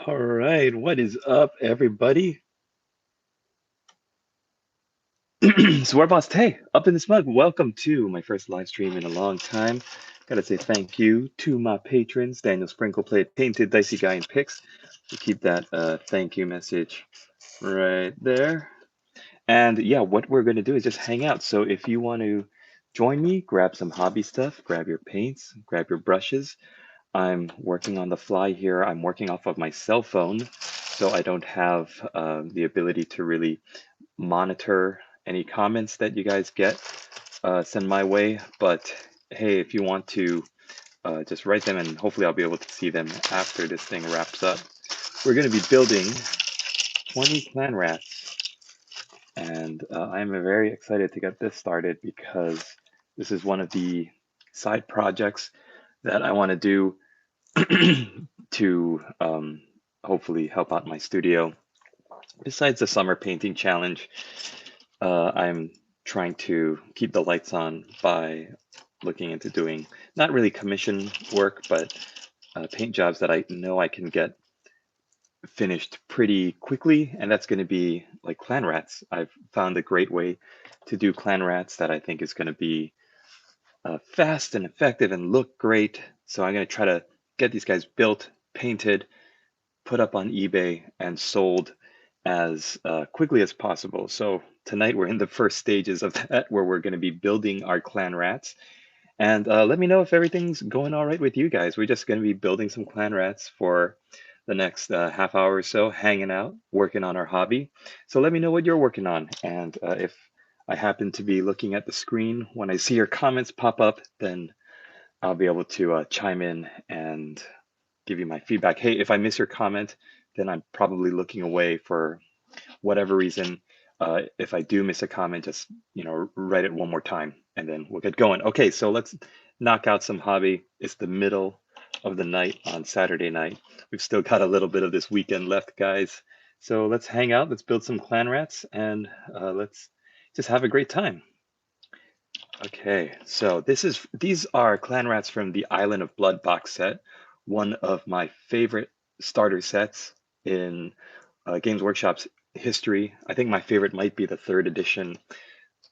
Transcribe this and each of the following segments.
All right, what is up, everybody? It's WarbossTae up in this mug. Welcome to my first live stream in a long time. Gotta say thank you to my patrons, Daniel Sprinkle Plate, Painted Dicey Guy, and Pix. We keep that thank you message right there. And yeah, what we're gonna do is just hang out. So if you want to join me, grab some hobby stuff, grab your paints, grab your brushes. I'm working on the fly here. I'm working off of my cell phone, so I don't have the ability to really monitor any comments that you guys get send my way. But hey, if you want to just write them, and hopefully I'll be able to see them after this thing wraps up. We're going to be building 20 clan rats, and I'm very excited to get this started because this is one of the side projects that I want to do to hopefully help out my studio. Besides the summer painting challenge, I'm trying to keep the lights on by looking into doing not really commission work, but paint jobs that I know I can get finished pretty quickly. And that's going to be like clan rats. I've found a great way to do clan rats that I think is going to be fast and effective and look great. So I'm going to try to get these guys built, painted, put up on eBay, and sold as quickly as possible. So tonight we're in the first stages of that, where we're going to be building our clan rats. And let me know if everything's going all right with you guys. We're just going to be building some clan rats for the next half hour or so, hanging out, working on our hobby. So let me know what you're working on. And if I happen to be looking at the screen when I see your comments pop up, then I'll be able to chime in and give you my feedback. Hey, if I miss your comment, then I'm probably looking away for whatever reason. If I do miss a comment, just write it one more time, and then we'll get going. Okay, so let's knock out some hobby. It's the middle of the night on Saturday night. We've still got a little bit of this weekend left, guys. So let's hang out. Let's build some clan rats, and let's just have a great time. Okay, so these are clan rats from the Island of Blood box set, one of my favorite starter sets in Games Workshop's history. I think my favorite might be the third edition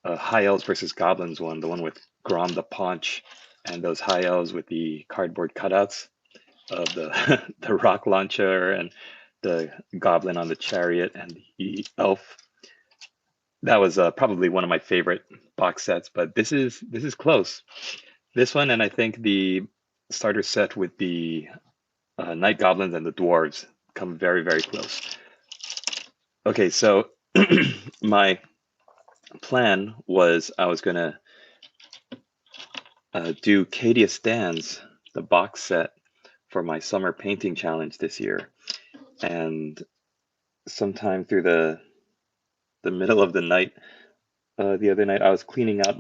High Elves versus Goblins one, the one with Grom the Paunch and those High Elves with the cardboard cutouts of the the rock launcher and the goblin on the chariot and the elf. That was probably one of my favorite box sets, but this is close. This one, and I think the starter set with the night goblins and the dwarves come very, very close. Okay, so my plan was I was gonna do Cadia Stands, the box set for my summer painting challenge this year, and sometime through the middle of the night, the other night, I was cleaning out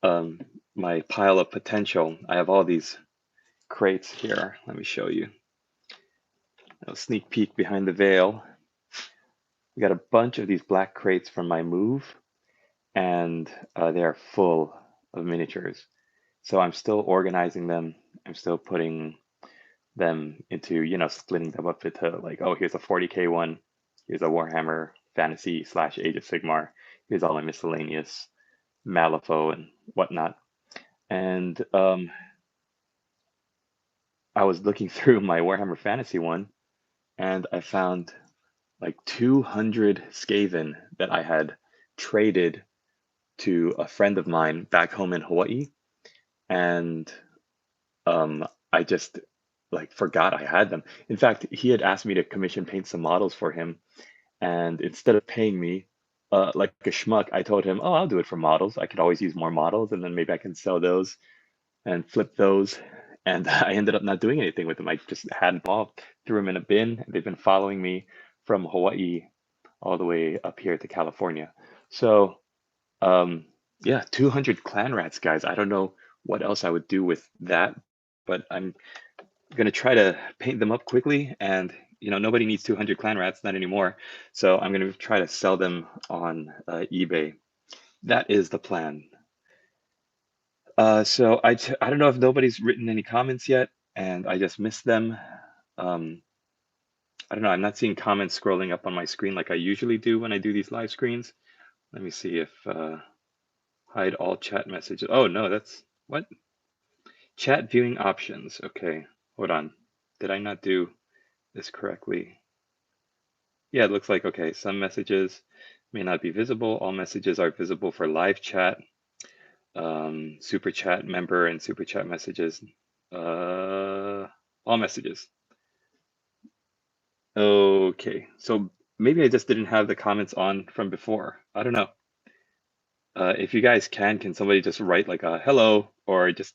um, my pile of potential. I have all these crates here. Let me show you. A sneak peek behind the veil. We got a bunch of these black crates from my move, and they are full of miniatures. So I'm still organizing them. I'm still putting them into, splitting them up into like, oh, here's a 40K one. Here's a Warhammer Fantasy / Age of Sigmar. Here's all my miscellaneous Malifaux and whatnot. And I was looking through my Warhammer Fantasy one, and I found like 200 Skaven that I had traded to a friend of mine back home in Hawaii. And I just like forgot I had them. In fact, he had asked me to commission paint some models for him. And instead of paying me like a schmuck, I told him, oh, I'll do it for models. I could always use more models, and then maybe I can sell those and flip those. And I ended up not doing anything with them. I just had them all, threw them in a bin. They've been following me from Hawaii all the way up here to California. So, yeah, 200 clan rats, guys. I don't know what else I would do with that, but I'm gonna try to paint them up quickly. And nobody needs 200 clan rats, not anymore. So I'm gonna try to sell them on eBay. That is the plan. So I don't know if nobody's written any comments yet, and I just missed them. Um, I don't know, I'm not seeing comments scrolling up on my screen like I usually do when I do these live screens. Let me see if hide all chat messages. Oh no, that's what? Chat viewing options. Okay, hold on. Did I not do this correctly? Yeah, it looks like, okay, some messages may not be visible. All messages are visible for live chat, super chat member and super chat messages. All messages. Okay, so maybe I just didn't have the comments on from before. I don't know. If you guys can somebody just write like a hello or just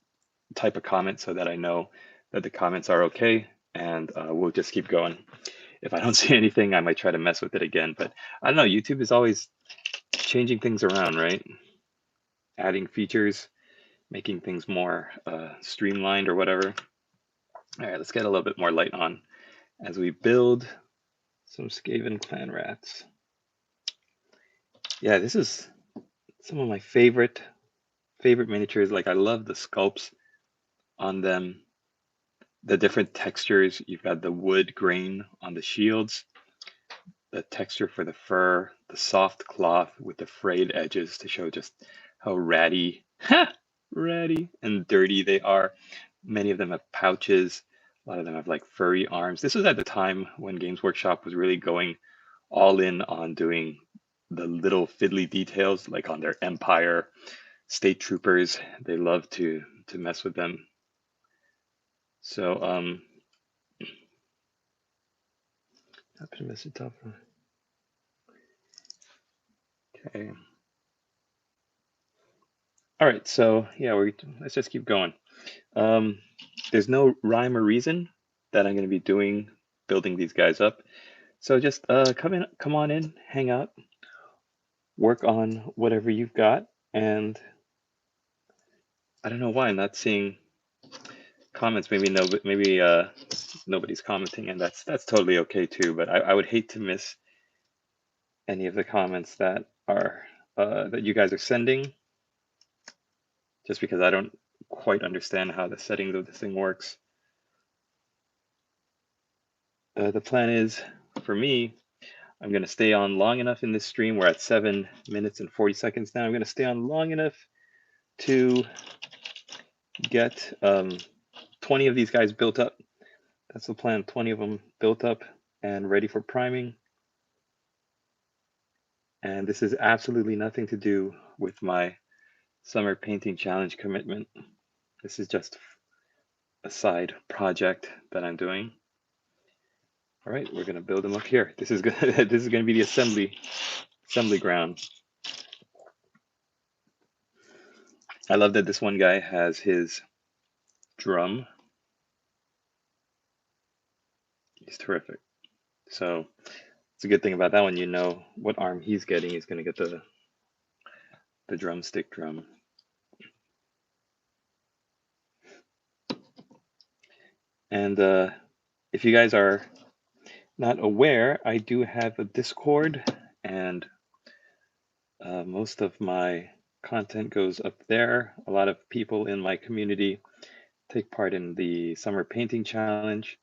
type a comment so that I know that the comments are okay, and we'll just keep going. If I don't see anything, I might try to mess with it again, but I don't know, YouTube is always changing things around, right? Adding features, making things more streamlined or whatever. All right, let's get a little bit more light on as we build some Skaven Clanrats. Yeah, this is some of my favorite miniatures. Like, I love the sculpts on them, the different textures. You've got the wood grain on the shields, the texture for the fur, the soft cloth with the frayed edges to show just how ratty and dirty they are. Many of them have pouches. A lot of them have like furry arms. This was at the time when Games Workshop was really going all in on doing the little fiddly details, like on their Empire state troopers. They love to mess with them. So okay. All right, so yeah, let's just keep going. There's no rhyme or reason that I'm going to be building these guys up. So just come on in, hang out, work on whatever you've got, and I don't know why I'm not seeing comments. Maybe nobody's commenting, and that's totally okay too. But I would hate to miss any of the comments that are that you guys are sending, just because I don't quite understand how the settings of this thing works. The plan is, for me, I'm going to stay on long enough in this stream. We're at 7 minutes and 40 seconds now. I'm going to stay on long enough to get 20 of these guys built up. That's the plan, 20 of them built up and ready for priming. And this is absolutely nothing to do with my summer painting challenge commitment. This is just a side project that I'm doing. All right, we're gonna build them up here. This is gonna be the assembly ground. I love that this one guy has his drum. He's terrific. So it's a good thing about that one. You know what arm he's getting. He's gonna get the drumstick drum. And if you guys are not aware, I do have a Discord, and most of my content goes up there. A lot of people in my community take part in the Summer Painting Challenge,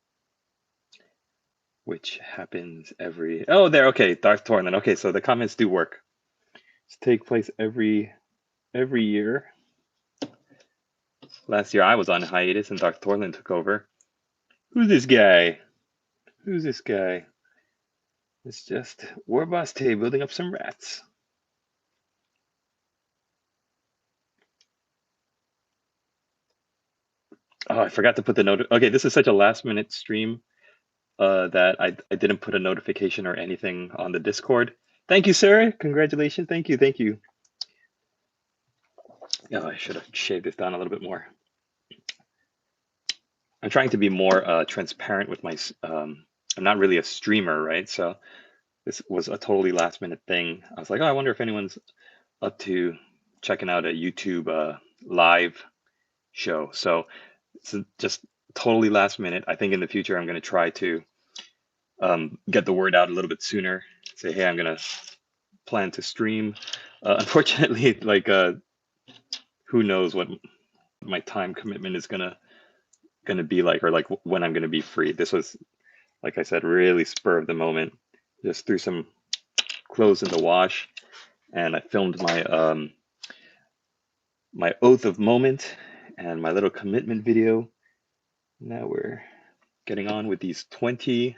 which happens okay, Darth Torlin. Okay, so the comments do work. It's take place every year. Last year I was on hiatus and Darth Torlin took over. Who's this guy? Who's this guy? It's just WarbossTae building up some rats. Oh, I forgot to put the note. Okay, this is such a last minute stream that I didn't put a notification or anything on the Discord. Thank you, Sarah. Congratulations. Thank you. Thank you. Oh, I should have shaved this down a little bit more. I'm trying to be more transparent with my. I'm not really a streamer, right? So this was a totally last minute thing. I was like, oh, I wonder if anyone's up to checking out a YouTube live show. So it's just totally last minute. I think in the future I'm going to try to get the word out a little bit sooner. Say, hey, I'm going to plan to stream. Unfortunately, like who knows what my time commitment is gonna be like, or like when I'm gonna be free. This was like I said, really spur of the moment. Just threw some clothes in the wash, and I filmed my oath of moment and my little commitment video. Now we're getting on with these 20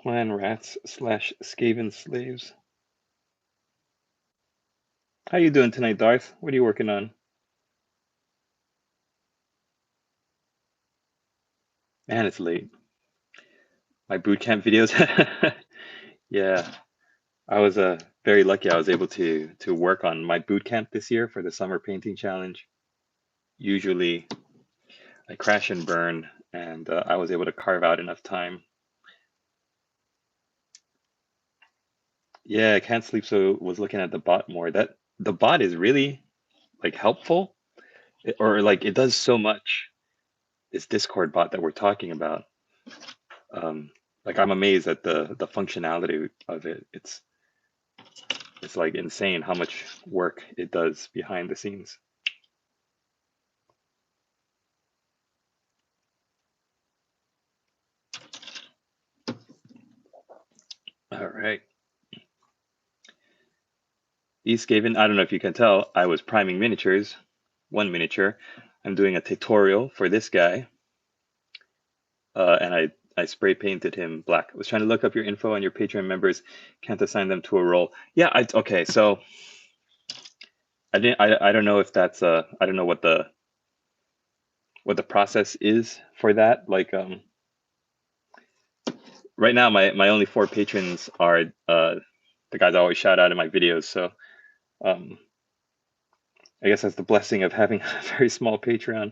Clanrats slash Skaven slaves. How you doing tonight, Darth? What are you working on? Man, it's late. My boot camp videos. Yeah, I was very lucky. I was able to work on my boot camp this year for the summer painting challenge. Usually, I crash and burn, and I was able to carve out enough time. Yeah, I can't sleep, so was looking at the bot more. That the bot is really like helpful, or like it does so much. This Discord bot that we're talking about, like I'm amazed at the functionality of it. It's like insane how much work it does behind the scenes. All right. East Skaven, I don't know if you can tell, I was priming miniatures, one miniature. I'm doing a tutorial for this guy, and I spray painted him black. I was trying to look up your info on your Patreon members. Can't assign them to a role. Yeah, okay. So I don't know if that's I don't know what the process is for that. Like right now, my only 4 patrons are the guys I always shout out in my videos. So um, I guess that's the blessing of having a very small Patreon.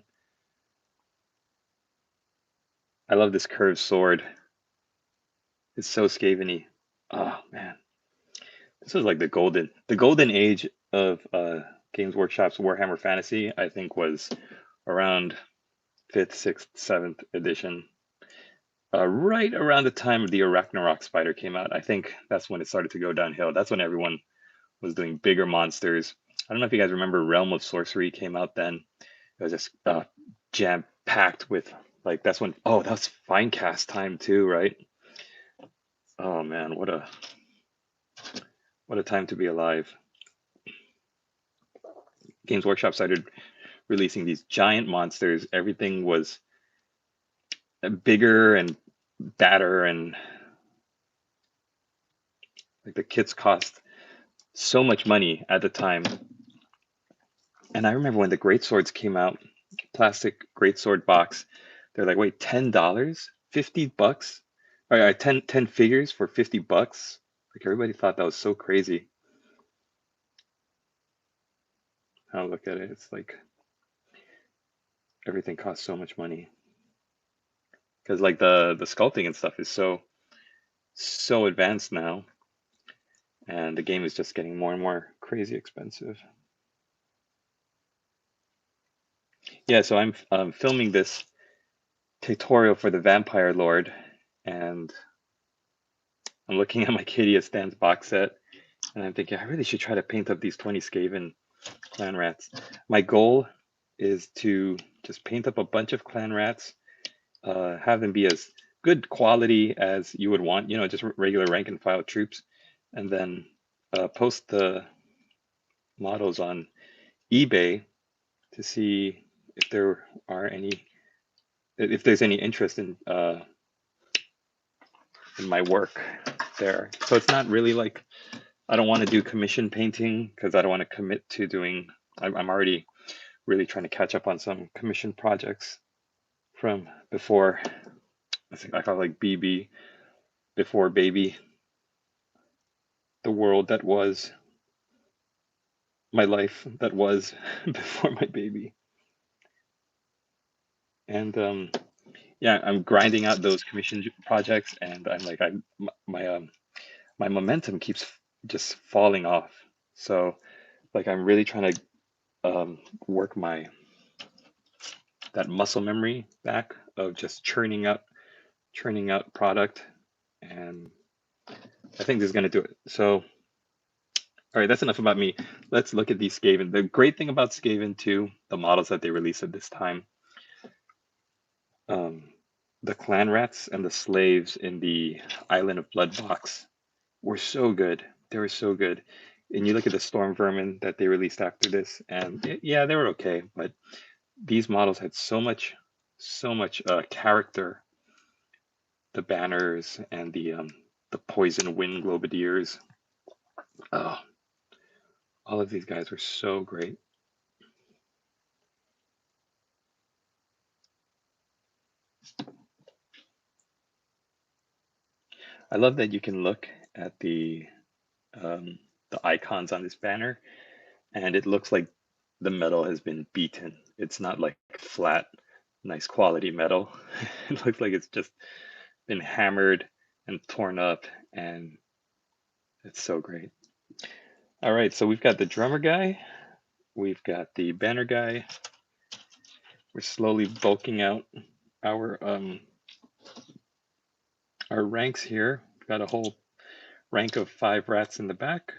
I love this curved sword. It's so Skaven-y. Oh man, this was like the golden age of Games Workshop's Warhammer Fantasy. I think was around 5th, 6th, 7th edition. Right around the time the Arachnarok spider came out. I think that's when it started to go downhill. That's when everyone was doing bigger monsters. I don't know if you guys remember Realm of Sorcery came out then. It was just jam packed with like that's when that was Finecast time too, right? Oh man, what a time to be alive. Games Workshop started releasing these giant monsters. Everything was bigger and badder, and like the kits cost so much money at the time. And I remember when the great swords came out, plastic great sword box, they're like, wait, $10? $50? All right, 10 figures for $50? Like everybody thought that was so crazy. Now look at it, it's like everything costs so much money. Because like the sculpting and stuff is so advanced now. And the game is just getting more and more crazy expensive. Yeah, so I'm filming this tutorial for the Vampire Lord, and I'm looking at my Cadia Stands box set, and I'm thinking I really should try to paint up these 20 Skaven Clanrats. My goal is to just paint up a bunch of Clanrats, have them be as good quality as you would want, just regular rank and file troops, and then post the models on eBay to see if there's any interest in my work there. So it's not really like I don't want to do commission painting because I don't want to commit to doing. I'm already really trying to catch up on some commission projects from before. I think I call it like BB, before baby, the world that was my life that was before my baby. And yeah, I'm grinding out those commission projects, and I'm like my momentum keeps just falling off. So like I'm really trying to work that muscle memory back of just churning out product, and I think this is going to do it. So all right, that's enough about me. Let's look at these Skaven. The great thing about Skaven too, the models that they released at this time, the the Clanrats and the slaves in the Island of Blood box were so good. They were so good. And you look at the storm vermin that they released after this, and yeah, they were okay, but these models had so much character. The banners and the poison wind globadiers. Oh, all of these guys were so great. I love that you can look at um, the icons on this banner, and it looks like the metal has been beaten. It's not like flat, nice quality metal. It looks like it's just been hammered and torn up, and it's so great. All right, so we've got the drummer guy, we've got the banner guy. We're slowly bulking out our um, our ranks here. We've got a whole rank of 5 rats in the back.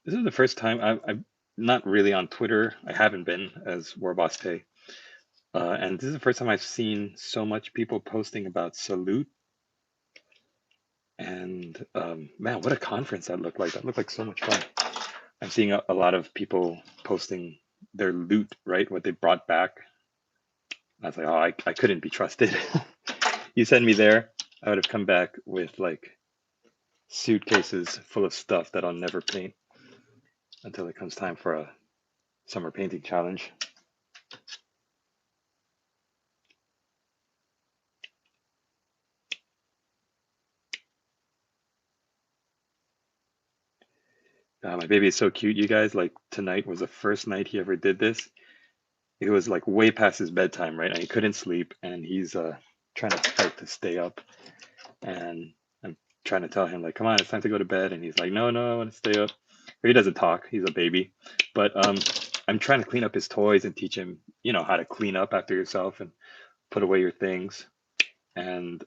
This is the first time I'm not really on Twitter. I haven't been as WarbossTae. And this is the first time I've seen so much people posting about Salute. And man, what a conference that looked like. That looked like so much fun. I'm seeing a lot of people posting their loot, right? What they brought back. I was like, oh, I couldn't be trusted. You send me there, I would have come back with like suitcases full of stuff that I'll never paint until it comes time for a summer painting challenge. My baby is so cute, you guys. Like tonight was the first night he ever did this. It was like way past his bedtime, right? And he couldn't sleep, and he's trying to fight to stay up. And I'm trying to tell him like, come on, it's time to go to bed. And he's like, no, no, I want to stay up. Or he doesn't talk. He's a baby. But I'm trying to clean up his toys and teach him, you know, how to clean up after yourself and put away your things. And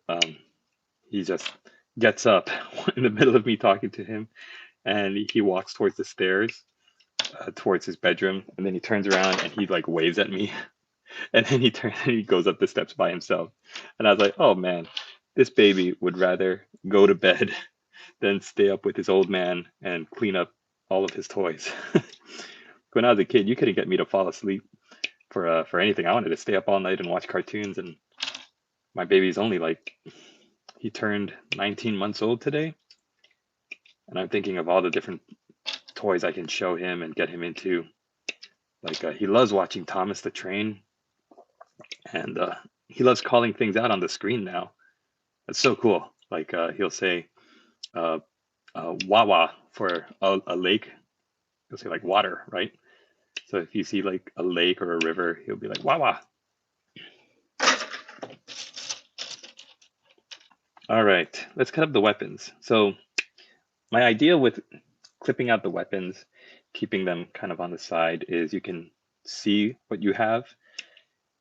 he just gets up in the middle of me talking to him, and he walks towards the stairs, towards his bedroom, and then he turns around and he like waves at me, and then he turns and he goes up the steps by himself. And I was like, oh man, this baby would rather go to bed than stay up with his old man and clean up all of his toys. When I was a kid, you couldn't get me to fall asleep for anything. I wanted to stay up all night and watch cartoons, and my baby's only like, he turned 19 months old today, and I'm thinking of all the different toys I can show him and get him into. Like he loves watching Thomas the Train, and he loves calling things out on the screen now. That's so cool. Like he'll say "wawa" for a lake. He'll say like water, right? So if you see like a lake or a river, he'll be like "wawa." All right, let's cut up the weapons. So my idea with clipping out the weapons, keeping them kind of on the side, is you can see what you have,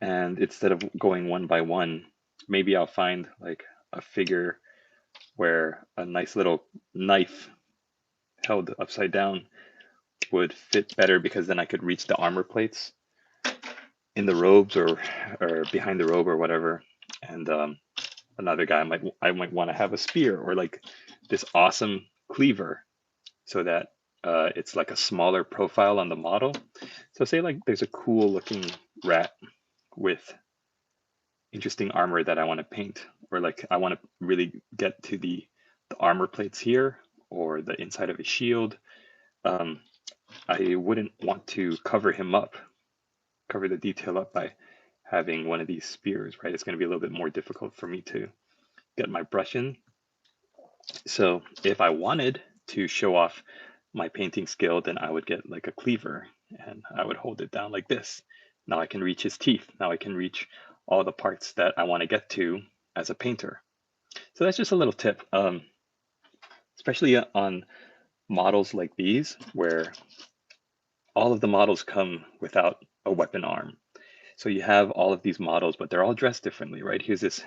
and instead of going one by one, maybe I'll find like a figure where a nice little knife held upside down would fit better, because then I could reach the armor plates in the robes or behind the robe or whatever. And another guy I might want to have a spear or like this awesome cleaver, so that it's like a smaller profile on the model. So say like there's a cool looking rat with interesting armor that I want to paint, or like I want to really get to the armor plates here or the inside of his shield. I wouldn't want to cover him up, cover the detail up by having one of these spears, right? It's going to be a little bit more difficult for me to get my brush in. So if I wanted to show off my painting skill, then I would get like a cleaver and I would hold it down like this. Now I can reach his teeth. Now I can reach all the parts that I want to get to as a painter. So that's just a little tip, especially on models like these, where all of the models come without a weapon arm. So you have all of these models, but they're all dressed differently, right? Here's this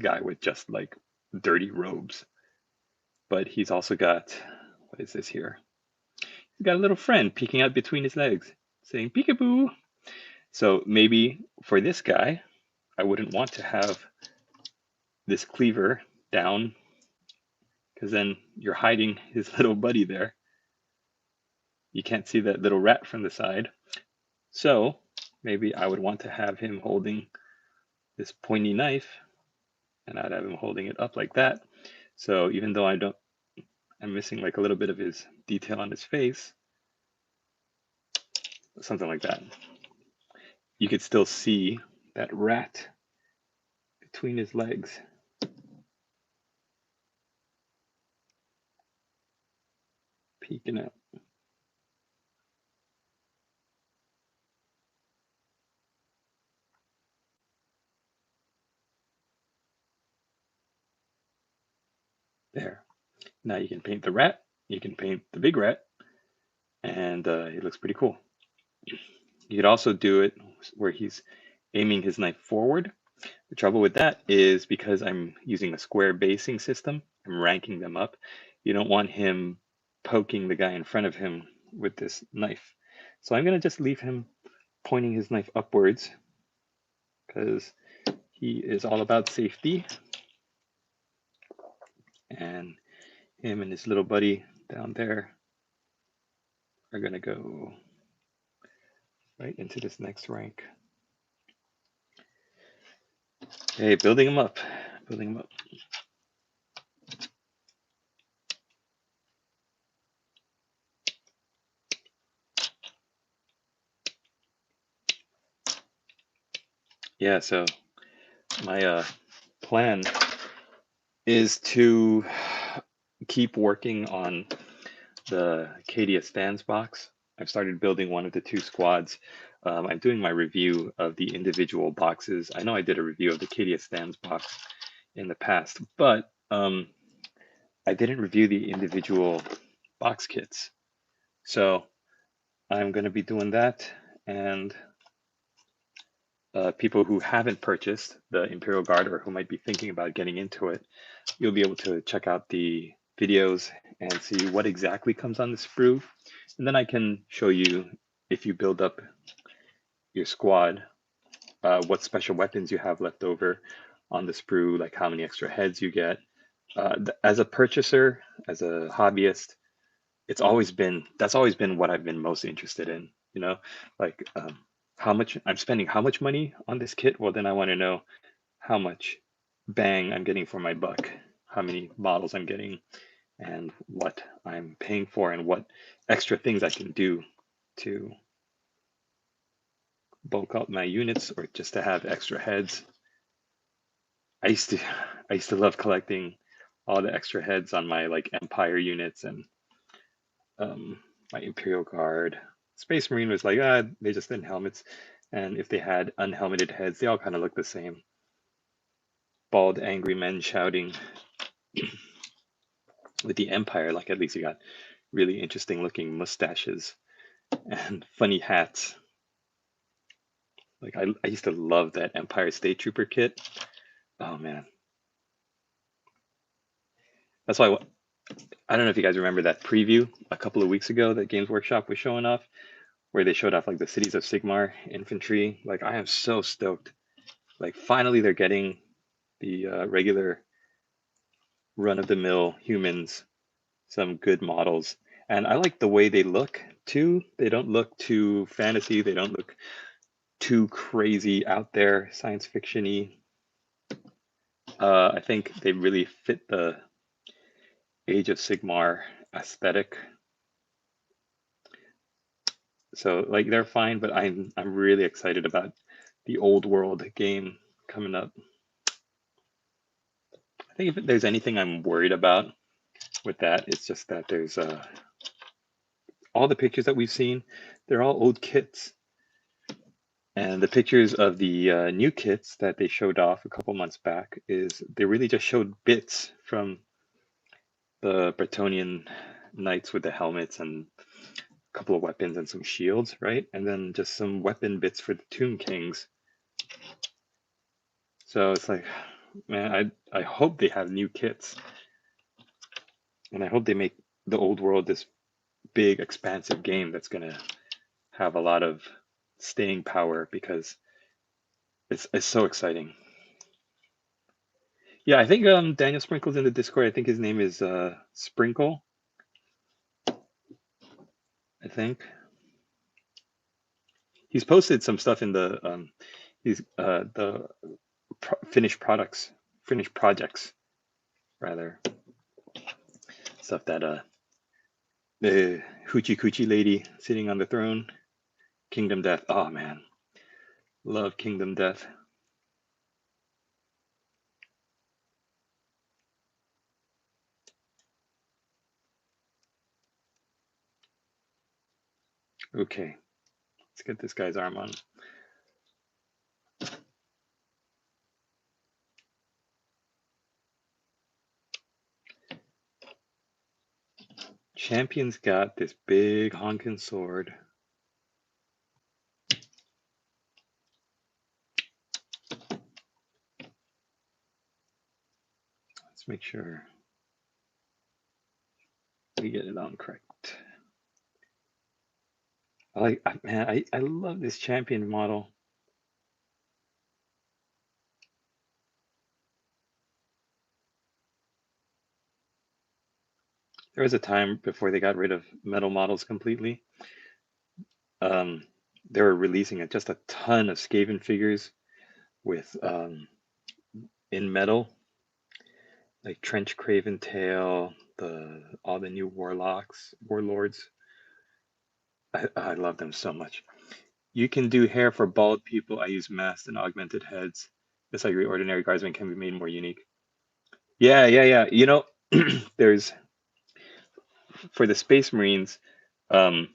guy with just like dirty robes, but he's also got, what is this here? He's got a little friend peeking out between his legs, saying peekaboo. So maybe for this guy, I wouldn't want to have this cleaver down because then you're hiding his little buddy there. You can't see that little rat from the side. So maybe I would want to have him holding this pointy knife, and I'd have him holding it up like that. So even though I'm missing like a little bit of his detail on his face, something like that. You could still see that rat between his legs. Peeking out. There. Now you can paint the rat, you can paint the big rat, and it looks pretty cool. You could also do it where he's aiming his knife forward. The trouble with that is because I'm using a square basing system, I'm ranking them up. You don't want him poking the guy in front of him with this knife. So I'm going to just leave him pointing his knife upwards because he is all about safety. And him and his little buddy down there are going to go right into this next rank. Hey, building them up, building them up. Yeah, so my plan is to keep working on the Acadia Stands box. I've started building one of the two squads. I'm doing my review of the individual boxes. I know I did a review of the Acadia Stands box in the past, but I didn't review the individual box kits. So I'm going to be doing that, and people who haven't purchased the Imperial Guard or who might be thinking about getting into it, you'll be able to check out the videos and see what exactly comes on the sprue. And then I can show you, if you build up your squad, what special weapons you have left over on the sprue, like how many extra heads you get. As a purchaser, as a hobbyist, that's always been what I've been most interested in, like how much I'm spending, how much money on this kit. Well, then I want to know how much bang I'm getting for my buck, how many models I'm getting, and what I'm paying for, and what extra things I can do to bulk up my units or just to have extra heads. I used to love collecting all the extra heads on my like Empire units and my Imperial Guard. Space Marine was like, they just didn't helmets, and if they had unhelmeted heads, they all kind of look the same. Bald, angry men shouting. With the Empire, like at least you got really interesting looking mustaches and funny hats. Like I used to love that Empire State Trooper kit. Oh man. That's why I don't know if you guys remember that preview a couple of weeks ago that Games Workshop was showing off, where they showed off like the Cities of Sigmar infantry. Like I am so stoked. Like finally they're getting the regular run-of-the-mill humans some good models. And I like the way they look too. They don't look too fantasy. They don't look too crazy out there, science fiction-y. I think they really fit the Age of Sigmar aesthetic. So like they're fine, but I'm really excited about the old world game coming up. I think if there's anything I'm worried about with that, it's just that there's all the pictures that we've seen, they're all old kits. And the pictures of the new kits that they showed off a couple months back is they really just showed bits from the Bretonnian knights with the helmets and a couple of weapons and some shields, right? And then just some weapon bits for the Tomb Kings. So it's like, man, I hope they have new kits. And I hope they make the old world this big, expansive game that's gonna have a lot of staying power because it's so exciting. Yeah, I think Daniel Sprinkle's in the Discord. I think his name is Sprinkle, I think. He's posted some stuff in the finished products, finished projects rather. Stuff that the hoochie coochie lady sitting on the throne, Kingdom Death. Oh man, love Kingdom Death. Okay, let's get this guy's arm on. Champion's got this big honking sword. Let's make sure we get it on correct. I love this champion model. There was a time before they got rid of metal models completely. They were releasing just a ton of Skaven figures with in metal, like Trench Craven Tail, all the new warlords. I love them so much. You can do hair for bald people. I use masked and augmented heads. That's how your ordinary guardsman can be made more unique. Yeah, yeah, yeah. You know, there's for the Space Marines, um,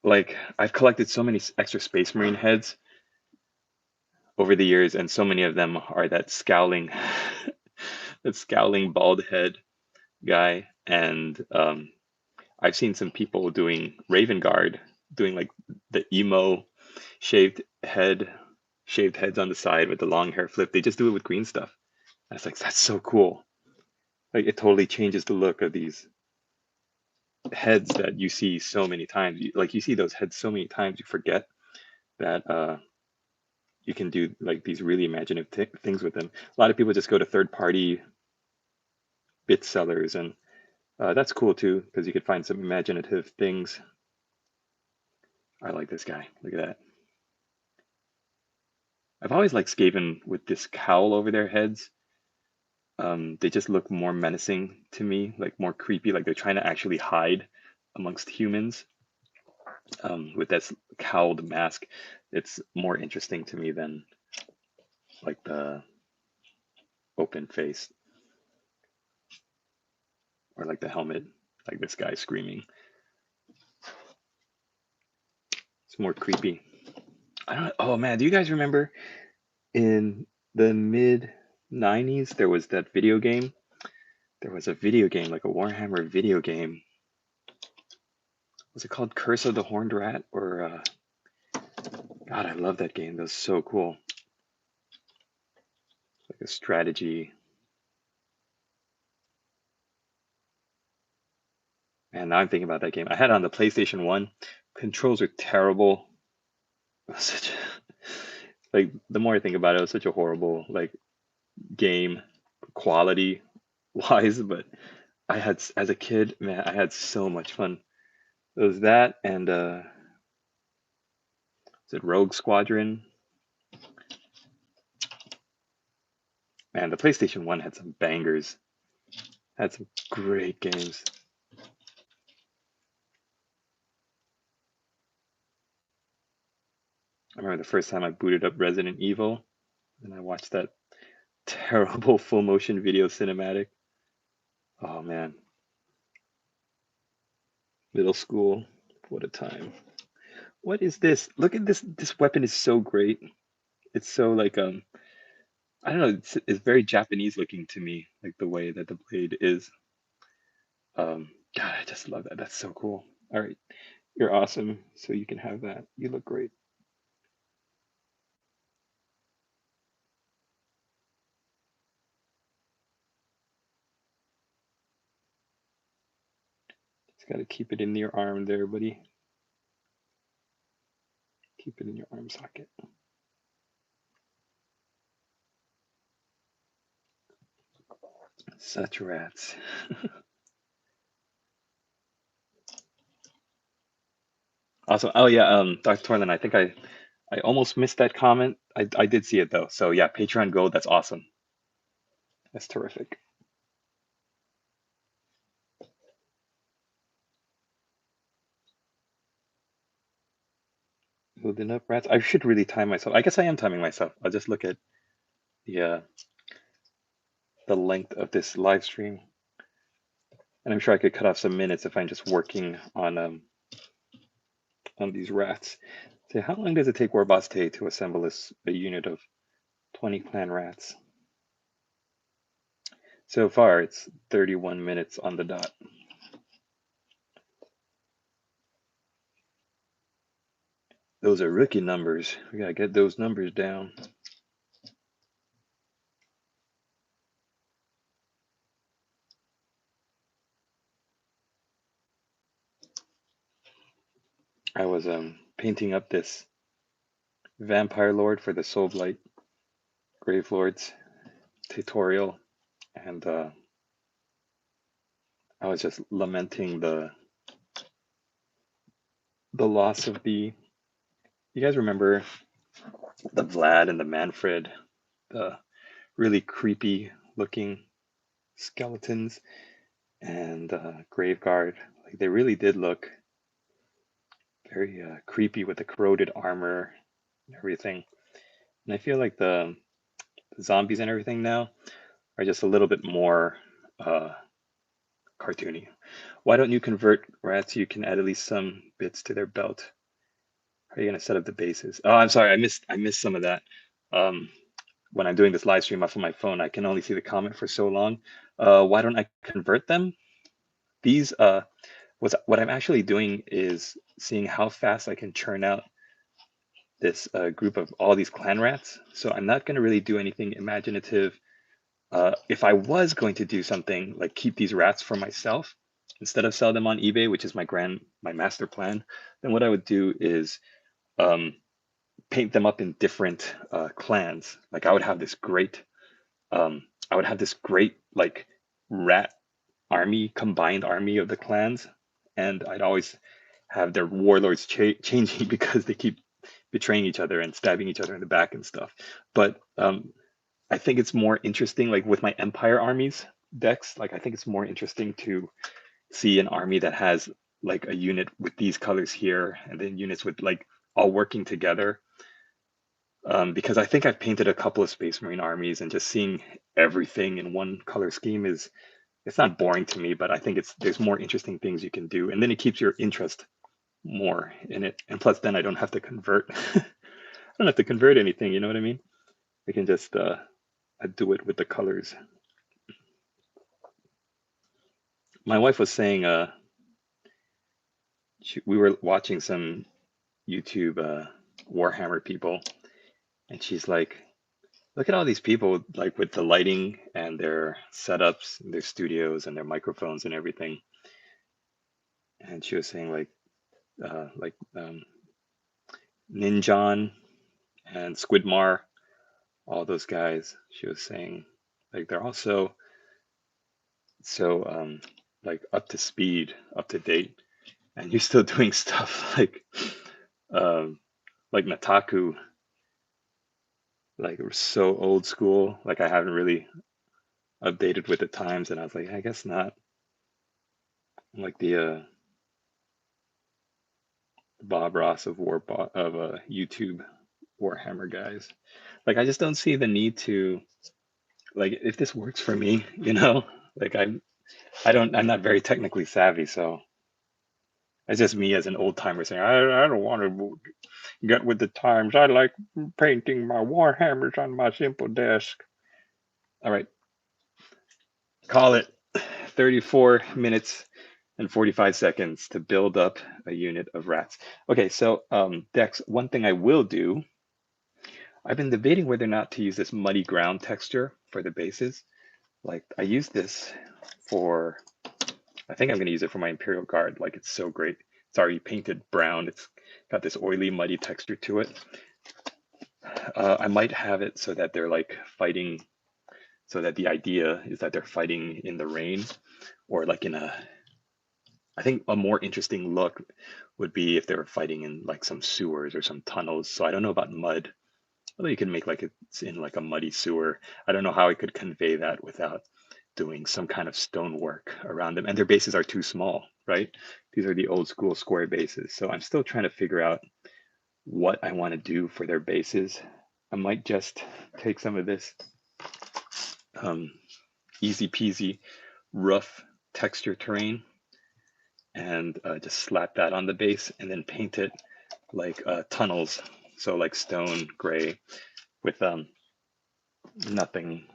like I've collected so many extra Space Marine heads over the years, and so many of them are that scowling, that scowling bald head guy. And I've seen some people doing Raven Guard, doing like the emo shaved head, shaved heads on the side with the long hair flip. They just do it with green stuff. I was like, that's so cool. Like it totally changes the look of these heads that you see so many times. Like you see those heads so many times, you forget that you can do like these really imaginative things with them. A lot of people just go to third-party bit sellers, and that's cool too because you could find some imaginative things. I like this guy. Look at that. I've always liked Skaven with this cowl over their heads. They just look more menacing to me, like more creepy, like they're trying to actually hide amongst humans. With that cowled mask, it's more interesting to me than like the open face or like the helmet, like this guy screaming. It's more creepy. I don't. Oh man, do you guys remember in the mid '90s there was that video game? There was a video game, like a Warhammer video game. Was it called Curse of the Horned Rat? Or God, I love that game. That was so cool. Like a strategy. And now I'm thinking about that game. I had it on the PlayStation 1. Controls are terrible. Such like the more I think about it, it was such a horrible like game quality wise, but I had as a kid, man, I had so much fun. It was that and is it Rogue Squadron? Man, the PlayStation 1 had some bangers. Had some great games. I remember the first time I booted up Resident Evil and I watched that terrible full motion video cinematic. Oh man. Middle school. What a time. What is this? Look at this. This weapon is so great. It's so like I don't know, it's very Japanese looking to me, like the way that the blade is. God, I just love that. That's so cool. All right. You're awesome. So you can have that. You look great. Just got to keep it in your arm there, buddy. Keep it in your arm socket. Such rats. Also, oh yeah, Dr. Torlin, I think I almost missed that comment. I did see it though. So yeah, Patreon Gold, that's awesome. That's terrific. Building up rats. I should really time myself. I guess I am timing myself. I'll just look at the length of this live stream. And I'm sure I could cut off some minutes if I'm just working on these rats. So how long does it take WarbossTae to assemble a unit of 20 clan rats? So far, it's 31 minutes on the dot. Those are rookie numbers. We gotta get those numbers down. I was painting up this vampire lord for the Soulblight Grave Lords tutorial, and I was just lamenting the loss of the. You guys remember the Vlad and the Manfred, the really creepy looking skeletons and Graveguard? Like they really did look very creepy with the corroded armor and everything. And I feel like the zombies and everything now are just a little bit more cartoony. Why don't you convert rats? You can add at least some bits to their belt. How are you gonna set up the bases? Oh, I'm sorry, I missed some of that. When I'm doing this live stream off of my phone, I can only see the comment for so long. Why don't I convert them? These what I'm actually doing is seeing how fast I can churn out this group of all these clan rats. So I'm not going to really do anything imaginative. If I was going to do something like keep these rats for myself instead of sell them on eBay, which is my master plan, then what I would do is paint them up in different clans. Like I would have this great, like rat army, combined army of the clans, and I'd always have their warlords changing because they keep betraying each other and stabbing each other in the back and stuff. But I think it's more interesting, like with my Empire armies decks, like I think it's more interesting to see an army that has like a unit with these colors here and then units with like all working together. Because I think I've painted a couple of Space Marine armies and just seeing everything in one color scheme is, it's not boring to me, but I think there's more interesting things you can do. And then it keeps your interest more in it. And plus then I don't have to convert. I don't have to convert anything, you know what I mean? I can just do it with the colors. My wife was saying we were watching some YouTube Warhammer people, and she's like, look at all these people like with the lighting and their setups, and their studios and their microphones and everything. And she was saying like Ninjon and Squidmar, all those guys. She was saying like they're also so like up to speed, up to date, and you're still doing stuff um, like Nataku, like so old school. Like I haven't really updated with the times, and I was like, I guess not. Like the Bob Ross of YouTube Warhammer guys. Like I just don't see the need to, like if this works for me, you know, like I'm not very technically savvy, so it's just me as an old timer saying I don't want to get with the times. I like painting my Warhammers on my simple desk. All right, call it 34 minutes and 45 seconds to build up a unit of rats. Okay, so Dex, one thing I will do, I've been debating whether or not to use this muddy ground texture for the bases. Like I use this for I think I'm going to use it for my Imperial Guard. Like, it's so great. It's already painted brown. It's got this oily, muddy texture to it. I might have it so that they're like fighting, so that the idea is that they're fighting in the rain, or like in a, I think a more interesting look would be if they were fighting in like some sewers or some tunnels. So I don't know about mud. Although you can make like it's in like a muddy sewer. I don't know how I could convey that without doing some kind of stonework around them. And their bases are too small, right? These are the old school square bases. So I'm still trying to figure out what I want to do for their bases. I might just take some of this easy peasy rough texture terrain and just slap that on the base and then paint it like tunnels. So like stone gray with nothing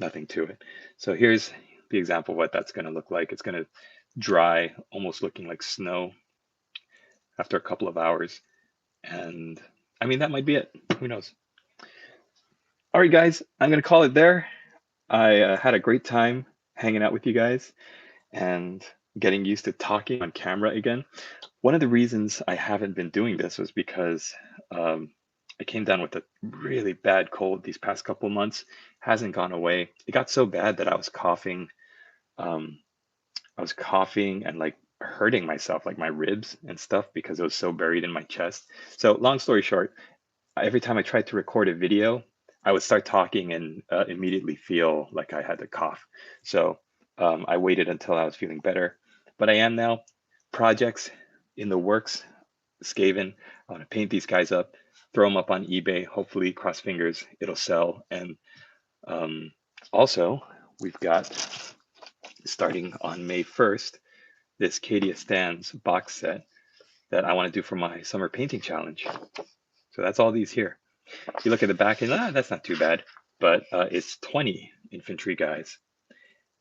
to it. So here's the example of what that's going to look like. It's going to dry, almost looking like snow after a couple of hours. And I mean, that might be it. Who knows? All right, guys, I'm going to call it there. I had a great time hanging out with you guys and getting used to talking on camera again. One of the reasons I haven't been doing this was because I came down with a really bad cold these past couple months. Hasn't gone away. It got so bad that I was coughing. I was coughing and like hurting myself, like my ribs and stuff, because it was so buried in my chest. So long story short, every time I tried to record a video, I would start talking and immediately feel like I had to cough. So I waited until I was feeling better, but I am now. Projects in the works, Skaven. I want to paint these guys up, throw them up on eBay. Hopefully, cross fingers, it'll sell. And also, we've got, starting on May 1st, this Cadia Stands box set that I want to do for my summer painting challenge. So that's all these here. You look at the back and that's not too bad, but it's 20 infantry guys.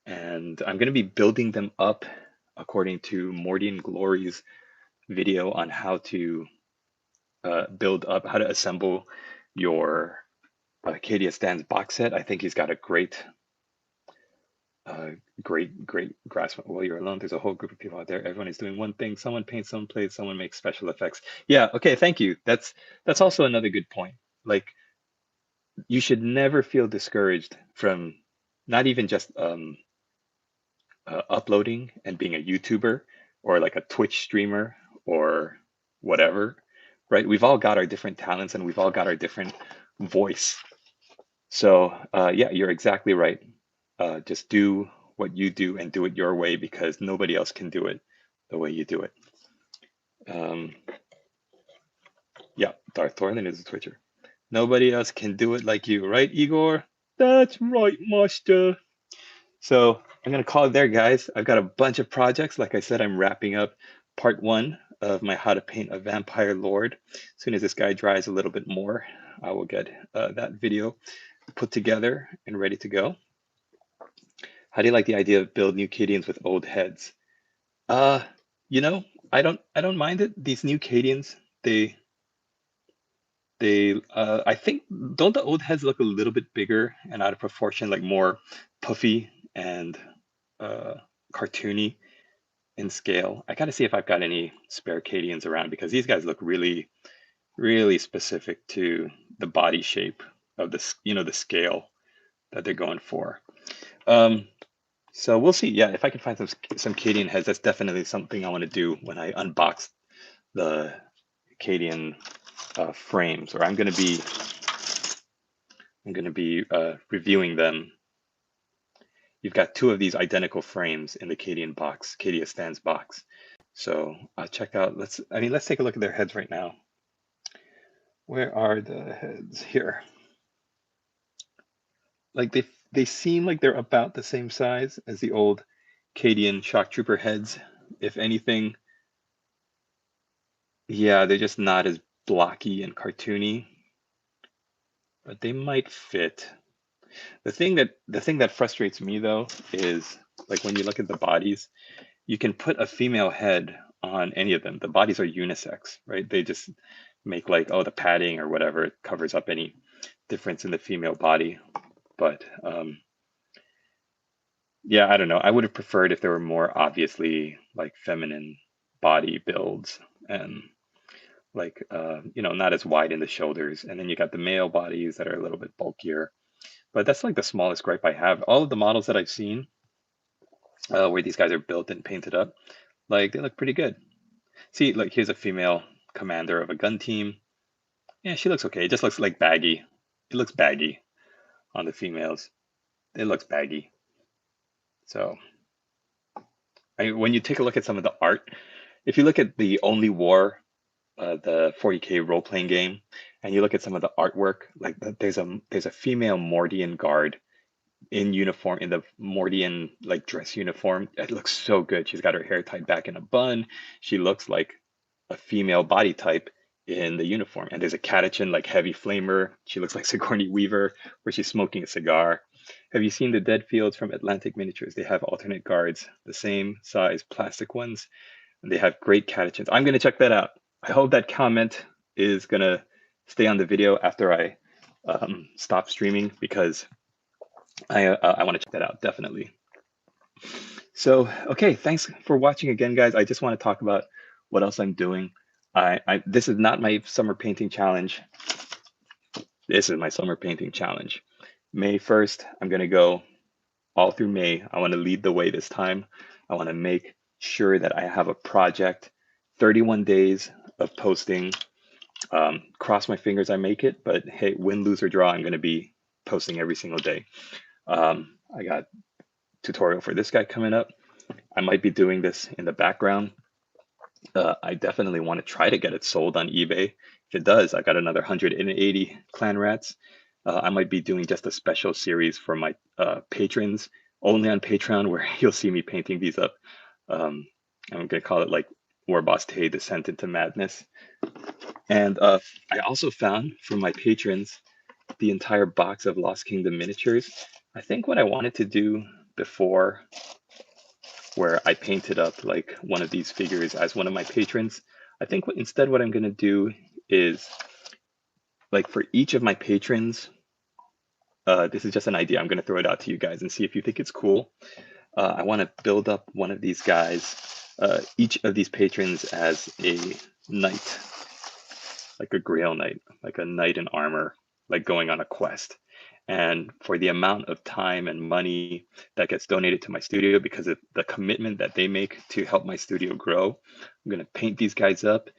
And I'm going to be building them up according to Mordian Glory's video on how to build up, how to assemble your Cadia Stands box set. I think he's got a great grasp. Well, you're alone. There's a whole group of people out there. Everyone is doing one thing. Someone paints, someone plays, someone makes special effects. Yeah. Okay. Thank you. That's also another good point. Like, you should never feel discouraged from not even just uploading and being a YouTuber or like a Twitch streamer or whatever, right? We've all got our different talents and we've all got our different voice. So yeah, you're exactly right. Just do what you do and do it your way, because nobody else can do it the way you do it. Yeah, Darth Thornton is a Twitcher. Nobody else can do it like you, right, Igor? That's right, Master. So I'm going to call it there, guys. I've got a bunch of projects. Like I said, I'm wrapping up part 1 of my How to Paint a Vampire Lord. As soon as this guy dries a little bit more, I will get that video put together and ready to go. How do you like the idea of build new Cadians with old heads? You know, I don't mind it. These new Cadians, they I think, don't the old heads look a little bit bigger and out of proportion, like more puffy and cartoony in scale? I gotta see if I've got any spare Cadians around, because these guys look really, really specific to the body shape of this, the scale that they're going for. So we'll see. Yeah, if I can find some Cadian heads, that's definitely something I want to do when I unbox the Cadian frames, or I'm going to be reviewing them. You've got 2 of these identical frames in the Cadia Stands box. So check out. Let's take a look at their heads right now. Where are the heads? Here. Like they seem like they're about the same size as the old Cadian shock trooper heads. If anything, yeah, they're just not as blocky and cartoony, but they might fit. The thing that frustrates me, though, is like when you look at the bodies, you can put a female head on any of them. The bodies are unisex, right? They just make like, oh, the padding or whatever, it covers up any difference in the female body. But Yeah, I don't know. I would have preferred if there were more obviously like feminine body builds and like not as wide in the shoulders. And then you got the male bodies that are a little bit bulkier. But that's like the smallest gripe I have. All of the models that I've seen where these guys are built and painted up, like they look pretty good. See, like here's a female commander of a gun team. Yeah, she looks okay. It just looks like baggy. It looks baggy on the females. It looks baggy. So when you take a look at some of the art, if you look at the Only War, the 40K role playing game, and you look at some of the artwork, like there's a female Mordian guard in uniform, in the Mordian like dress uniform. It looks so good. She's got her hair tied back in a bun. She looks like a female body type in the uniform. And there's a Catachan like heavy flamer. She looks like Sigourney Weaver, where she's smoking a cigar. Have you seen the Dead Fields from Atlantic Miniatures? They have alternate guards, the same size plastic ones, and they have great Catachans. I'm going to check that out. I hope that comment is going to stay on the video after I stop streaming, because I want to check that out, definitely. So, okay, thanks for watching again, guys. I just want to talk about what else I'm doing. This is not my summer painting challenge. This is my summer painting challenge. May 1st, I'm going to go all through May. I want to lead the way this time. I want to make sure that I have a project, 31 days of posting. Cross my fingers I make it, but hey, win, lose, or draw, I'm going to be posting every single day. I got tutorial for this guy coming up. I might be doing this in the background. I definitely want to try to get it sold on eBay. If it does, I got another 180 Clanrats. I might be doing just a special series for my patrons, only on Patreon, where you'll see me painting these up. I'm going to call it like WarbossTae Descent into Madness. And I also found from my patrons the entire box of Lost Kingdom miniatures. I think what I wanted to do before, where I painted up like one of these figures as one of my patrons, I think instead what I'm going to do is, like, for each of my patrons, this is just an idea. I'm going to throw it out to you guys and see if you think it's cool. I want to build up one of these guys, each of these patrons as a knight, like a Grail knight, like a knight in armor, like going on a quest. And for the amount of time and money that gets donated to my studio, because of the commitment that they make to help my studio grow, I'm going to paint these guys up.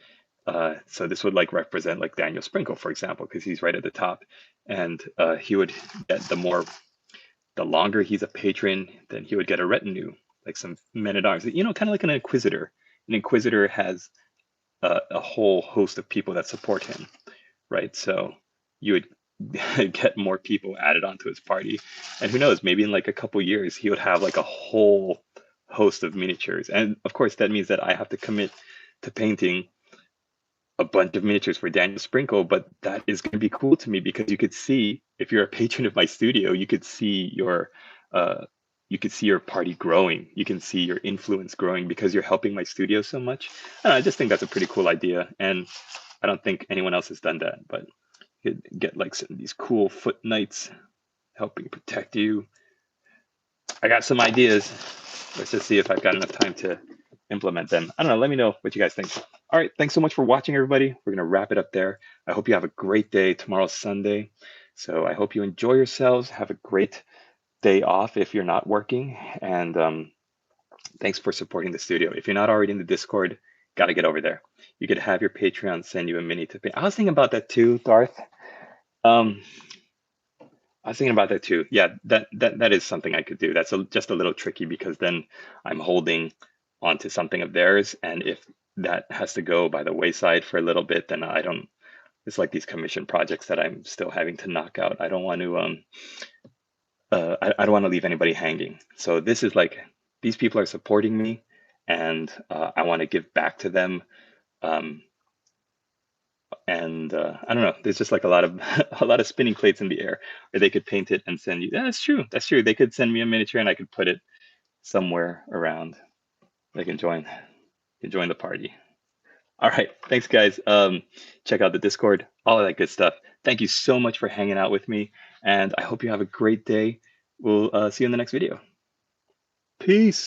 So this would like represent like Daniel Sprinkle, for example, because he's right at the top. And he would get the longer he's a patron, then he would get a retinue, like some men at arms, kind of like an inquisitor. An inquisitor has a whole host of people that support him, right? So you would get more people added onto his party, and who knows, maybe in like a couple years he would have like a whole host of miniatures. And of course that means that I have to commit to painting a bunch of miniatures for Daniel Sprinkle, but that is going to be cool to me, because you could see, if you're a patron of my studio, you could see your party growing. You can see your influence growing because you're helping my studio so much. I just think that's a pretty cool idea, and I don't think anyone else has done that. But you get like some of these cool foot knights helping protect you. I got some ideas. Let's just see if I've got enough time to implement them. I don't know. Let me know what you guys think. All right. Thanks so much for watching, everybody. We're going to wrap it up there. I hope you have a great day. Tomorrow's Sunday, so I hope you enjoy yourselves. Have a great day off if you're not working. And thanks for supporting the studio. If you're not already in the Discord, got to get over there. You could have your Patreon send you a mini to paint. I was thinking about that too, Darth. I was thinking about that too. Yeah, that is something I could do. That's just a little tricky, because then I'm holding onto something of theirs, and if that has to go by the wayside for a little bit, then I don't. It's like these commission projects that I'm still having to knock out. I don't want to. I don't want to leave anybody hanging. So this is like, these people are supporting me, and I want to give back to them. And I don't know, there's just like a lot of spinning plates in the air, or they could paint it and send you. Yeah, that's true. That's true. They could send me a miniature and I could put it somewhere around. They can join the party. All right. Thanks, guys. Check out the Discord, all of that good stuff. Thank you so much for hanging out with me, and I hope you have a great day. We'll see you in the next video. Peace.